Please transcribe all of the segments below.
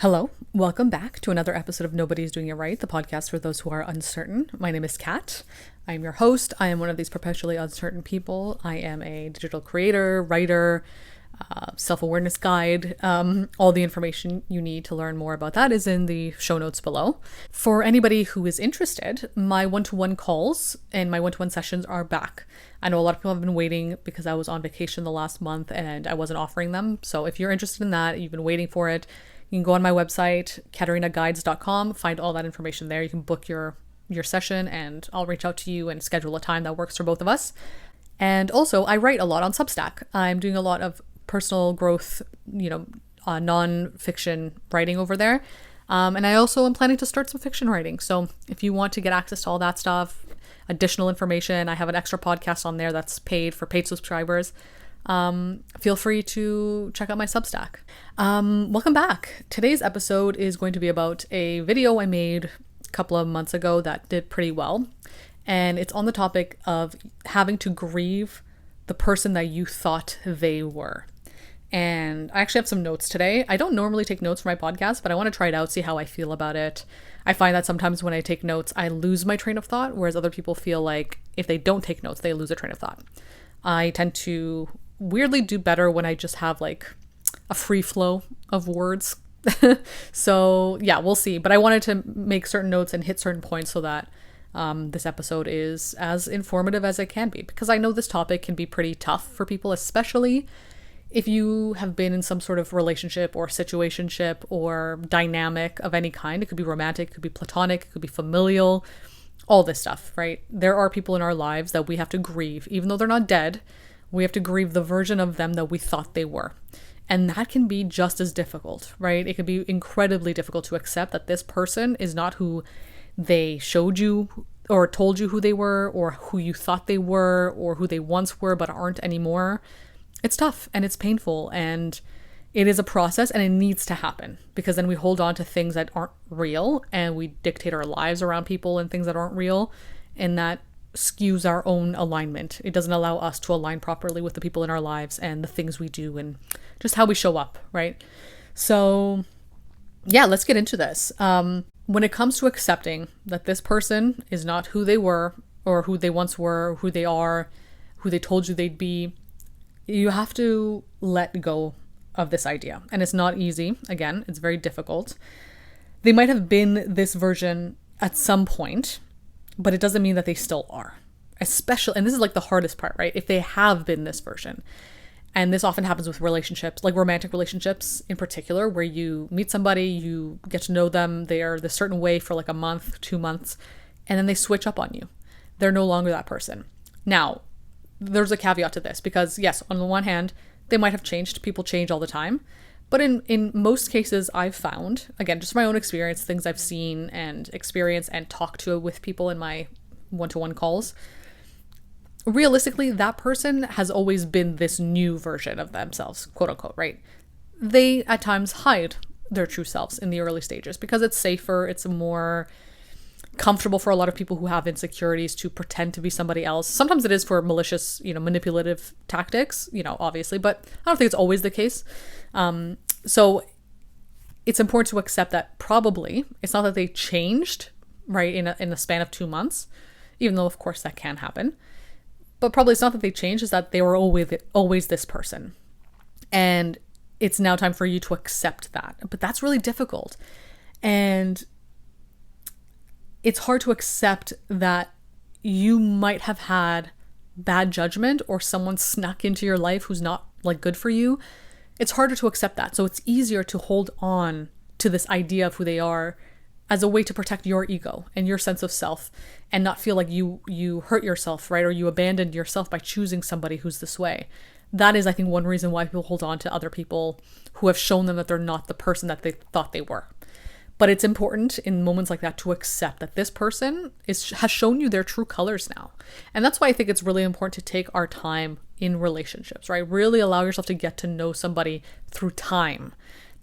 Hello, welcome back to another episode of Nobody's Doing It Right, the podcast for those who are uncertain. My name is Kat. I am your host. I am one of these perpetually uncertain people. I am a digital creator, writer, self-awareness guide. All the information you need to learn more about that is in the show notes below. For anybody who is interested, my one-to-one calls and my one-to-one sessions are back. I know a lot of people have been waiting because I was on vacation the last month and I wasn't offering them. So if you're interested in that, you've been waiting for it, you can go on my website, katarinaguides.com, find all that information there. You can book your session and I'll reach out to you and schedule a time that works for both of us. And also, I write a lot on Substack. I'm doing a lot of personal growth, non-fiction writing over there. And I also am planning to start some fiction writing. So if you want to get access to all that stuff, additional information, I have an extra podcast on there that's paid for paid subscribers. Feel free to check out my Substack. Welcome back. Today's episode is going to be about a video I made a couple of months ago that did pretty well. And it's on the topic of having to grieve the person that you thought they were. And I actually have some notes today. I don't normally take notes for my podcast, but I want to try it out, see how I feel about it. I find that sometimes when I take notes, I lose my train of thought, whereas other people feel like if they don't take notes, they lose a train of thought. I tend to weirdly do better when I just have like a free flow of words. So yeah, we'll see. But I wanted to make certain notes and hit certain points so that this episode is as informative as it can be, because I know this topic can be pretty tough for people, especially if you have been in some sort of relationship or situationship or dynamic of any kind. It could be romantic, it could be platonic, it could be familial, all this stuff, right? There are people in our lives that we have to grieve, even though they're not dead. We have to grieve the version of them that we thought they were. And that can be just as difficult, right? It can be incredibly difficult to accept that this person is not who they showed you or told you who they were, or who you thought they were, or who they once were but aren't anymore. It's tough and it's painful and it is a process, and it needs to happen, because then we hold on to things that aren't real and we dictate our lives around people and things that aren't real, and that skews our own alignment. It doesn't allow us to align properly with the people in our lives and the things we do and just how we show up, right? So yeah, let's get into this. When it comes to accepting that this person is not who they were or who they once were, who they are, who they told you they'd be, you have to let go of this idea. And it's not easy. Again, it's very difficult. They might have been this version at some point, but it doesn't mean that they still are. Especially, and this is like the hardest part, right? If they have been this version. And this often happens with relationships, like romantic relationships in particular, where you meet somebody, you get to know them, they are this certain way for like a month, 2 months, and then they switch up on you. They're no longer that person. Now, there's a caveat to this, because yes, on the one hand, they might have changed. People change all the time. But in most cases I've found, again, just my own experience, things I've seen and experienced and talked to with people in my one-to-one calls, realistically, that person has always been this new version of themselves, quote unquote, right? They at times hide their true selves in the early stages because it's safer, it's more comfortable for a lot of people who have insecurities to pretend to be somebody else. Sometimes it is for malicious, manipulative tactics, obviously, but I don't think it's always the case. So it's important to accept that probably it's not that they changed, right, in a span of 2 months, even though of course that can happen. But probably it's not that they changed, it's that they were always this person. And it's now time for you to accept that. But that's really difficult. And it's hard to accept that you might have had bad judgment or someone snuck into your life who's not like good for you. It's harder to accept that. So it's easier to hold on to this idea of who they are as a way to protect your ego and your sense of self and not feel like you hurt yourself, right? Or you abandoned yourself by choosing somebody who's this way. That is, I think, one reason why people hold on to other people who have shown them that they're not the person that they thought they were. But it's important in moments like that to accept that this person has shown you their true colors now. And that's why I think it's really important to take our time in relationships, right? Really allow yourself to get to know somebody through time.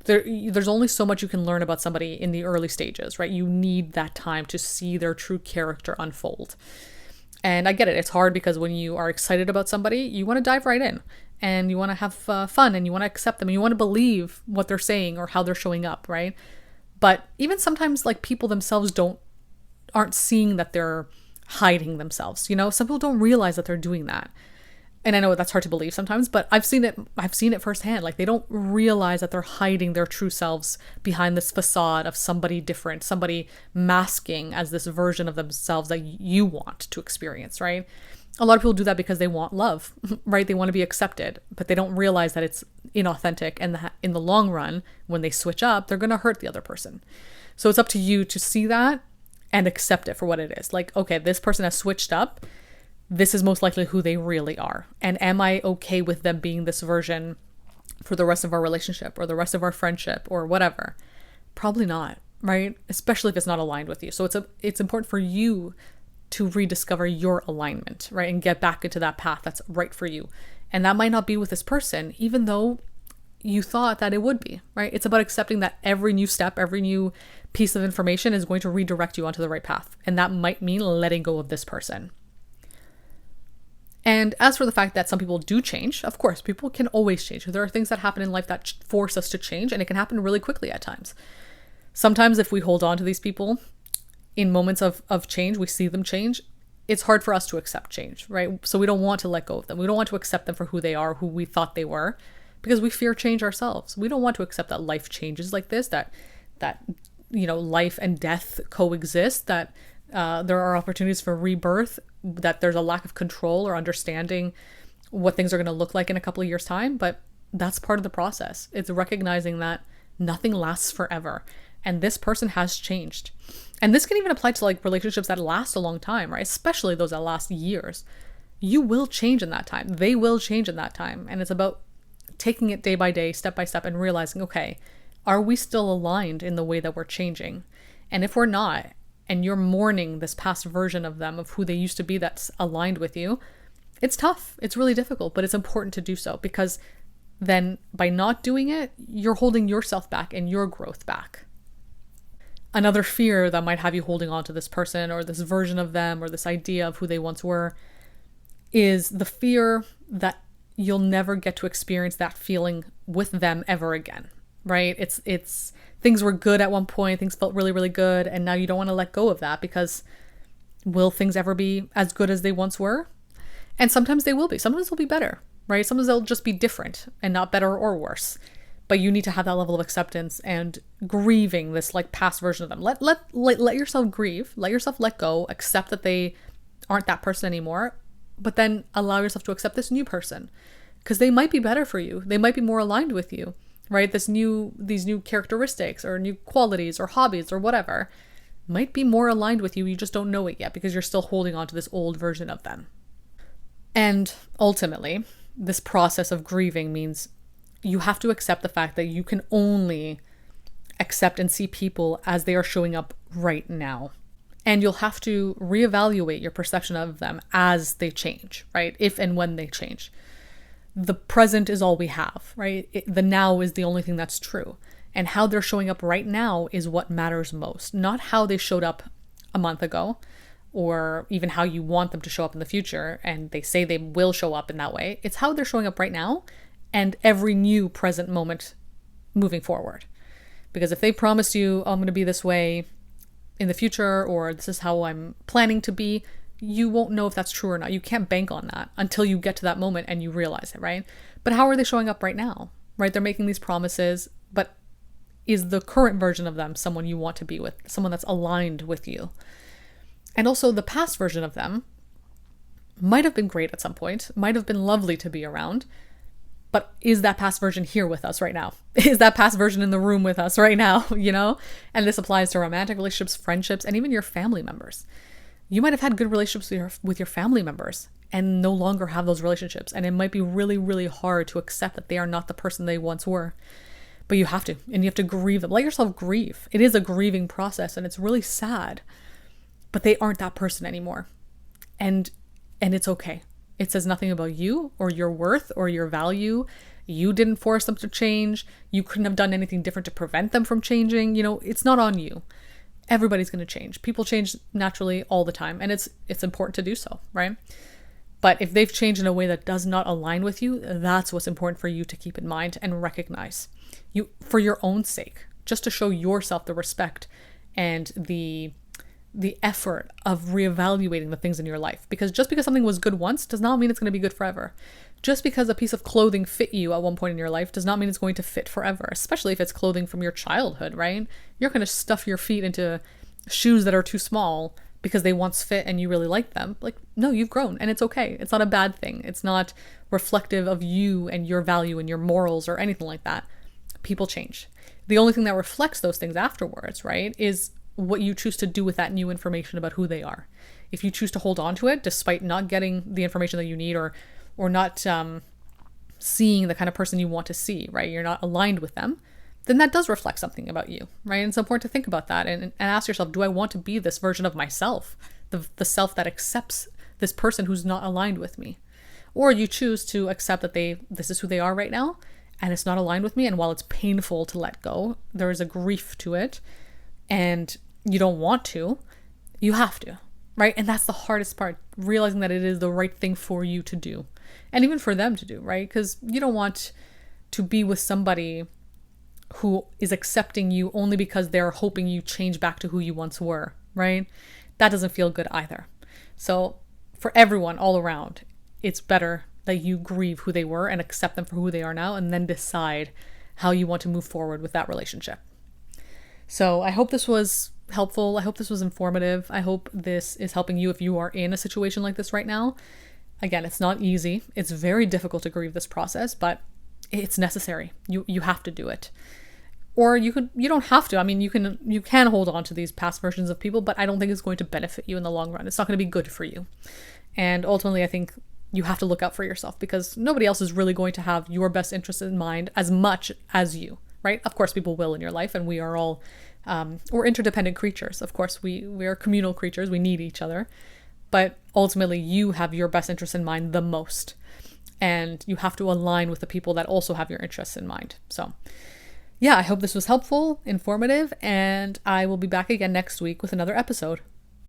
There's only so much you can learn about somebody in the early stages, right? You need that time to see their true character unfold. And I get it. It's hard because when you are excited about somebody, you want to dive right in. and you want to have fun, and you want to accept them, and you want to believe what they're saying or how they're showing up, right? But even sometimes like people themselves aren't seeing that they're hiding themselves. Some people don't realize that they're doing that. And I know that's hard to believe sometimes, but I've seen it firsthand. Like they don't realize that they're hiding their true selves behind this facade of somebody different, somebody masking as this version of themselves that you want to experience, right? A lot of people do that because they want love, right? They want to be accepted, but they don't realize that it's inauthentic. And in the long run, when they switch up, they're going to hurt the other person. So it's up to you to see that and accept it for what it is. Like, okay, this person has switched up. This is most likely who they really are. And am I okay with them being this version for the rest of our relationship or the rest of our friendship or whatever? Probably not, right? Especially if it's not aligned with you. So it's important for you to rediscover your alignment, right? And get back into that path that's right for you. And that might not be with this person, even though you thought that it would be, right? It's about accepting that every new step, every new piece of information is going to redirect you onto the right path. And that might mean letting go of this person. And as for the fact that some people do change, of course, people can always change. There are things that happen in life that force us to change, and it can happen really quickly at times. Sometimes if we hold on to these people in moments of change, we see them change, it's hard for us to accept change, right? So we don't want to let go of them. We don't want to accept them for who they are, who we thought they were, because we fear change ourselves. We don't want to accept that life changes like this, that life and death coexist, that there are opportunities for rebirth, that there's a lack of control or understanding what things are going to look like in a couple of years' time. But that's part of the process. It's recognizing that nothing lasts forever. And this person has changed. And this can even apply to like relationships that last a long time, right? Especially those that last years. You will change in that time. They will change in that time. And it's about taking it day by day, step by step, and realizing, okay, are we still aligned in the way that we're changing? And if we're not, and you're mourning this past version of them, of who they used to be that's aligned with you, it's tough. It's really difficult, but it's important to do so, because then by not doing it, you're holding yourself back and your growth back. Another fear that might have you holding on to this person or this version of them or this idea of who they once were is the fear that you'll never get to experience that feeling with them ever again, right? It's things were good at one point, things felt really, really good, and now you don't want to let go of that, because will things ever be as good as they once were? And sometimes they will be. Sometimes they'll be better, right? Sometimes they'll just be different and not better or worse. But you need to have that level of acceptance and grieving this like past version of them. Let yourself grieve, let yourself let go, accept that they aren't that person anymore, but then allow yourself to accept this new person, because they might be better for you. They might be more aligned with you, right? These new characteristics or new qualities or hobbies or whatever might be more aligned with you. You just don't know it yet because you're still holding on to this old version of them. And ultimately, this process of grieving means you have to accept the fact that you can only accept and see people as they are showing up right now. And you'll have to reevaluate your perception of them as they change, right? If and when they change. The present is all we have, right? The now is the only thing that's true. And how they're showing up right now is what matters most. Not how they showed up a month ago, or even how you want them to show up in the future. And they say they will show up in that way. It's how they're showing up right now and every new present moment moving forward. Because if they promise you, oh, I'm going to be this way in the future, or this is how I'm planning to be, you won't know if that's true or not. You can't bank on that until you get to that moment and you realize it, right? But how are they showing up right now, right? They're making these promises, but is the current version of them someone you want to be with, someone that's aligned with you? And also the past version of them might have been great at some point, might have been lovely to be around, but is that past version here with us right now? Is that past version in the room with us right now, you know? And this applies to romantic relationships, friendships, and even your family members. You might have had good relationships with your family members and no longer have those relationships. And it might be really, really hard to accept that they are not the person they once were. But you have to, and you have to grieve them. Let yourself grieve. It is a grieving process and it's really sad, but they aren't that person anymore. And it's okay. It says nothing about you or your worth or your value. You didn't force them to change. You couldn't have done anything different to prevent them from changing. You know, it's not on you. Everybody's going to change. People change naturally all the time, and it's important to do so, right? But if they've changed in a way that does not align with you, that's what's important for you to keep in mind and recognize. You, for your own sake, just to show yourself the respect and the effort of reevaluating the things in your life. Because just because something was good once does not mean it's going to be good forever. Just because a piece of clothing fit you at one point in your life does not mean it's going to fit forever, especially if it's clothing from your childhood, right? You're going to stuff your feet into shoes that are too small because they once fit and you really like them. Like, no, you've grown and it's okay. It's not a bad thing. It's not reflective of you and your value and your morals or anything like that. People change. The only thing that reflects those things afterwards, right, is what you choose to do with that new information about who they are. If you choose to hold on to it despite not getting the information that you need or not seeing the kind of person you want to see, right? You're not aligned with them, then that does reflect something about you, right? And it's important to think about that and ask yourself, do I want to be this version of myself? The self that accepts this person who's not aligned with me? Or you choose to accept that this is who they are right now and it's not aligned with me. And while it's painful to let go, there is a grief to it and you don't want to, you have to, right? And that's the hardest part, realizing that it is the right thing for you to do. And even for them to do, right? Because you don't want to be with somebody who is accepting you only because they're hoping you change back to who you once were, right? That doesn't feel good either. So for everyone all around, it's better that you grieve who they were and accept them for who they are now and then decide how you want to move forward with that relationship. So I hope this was helpful. I hope this was informative. I hope this is helping you if you are in a situation like this right now. Again, it's not easy. It's very difficult to grieve this process, but it's necessary. You have to do it. Or you don't have to. I mean, you can hold on to these past versions of people, but I don't think it's going to benefit you in the long run. It's not going to be good for you. And ultimately, I think you have to look out for yourself because nobody else is really going to have your best interest in mind as much as you, right? Of course, people will in your life, and we are all we're interdependent creatures. Of course, we are communal creatures. We need each other. But ultimately, you have your best interests in mind the most. And you have to align with the people that also have your interests in mind. So, yeah, I hope this was helpful, informative, and I will be back again next week with another episode.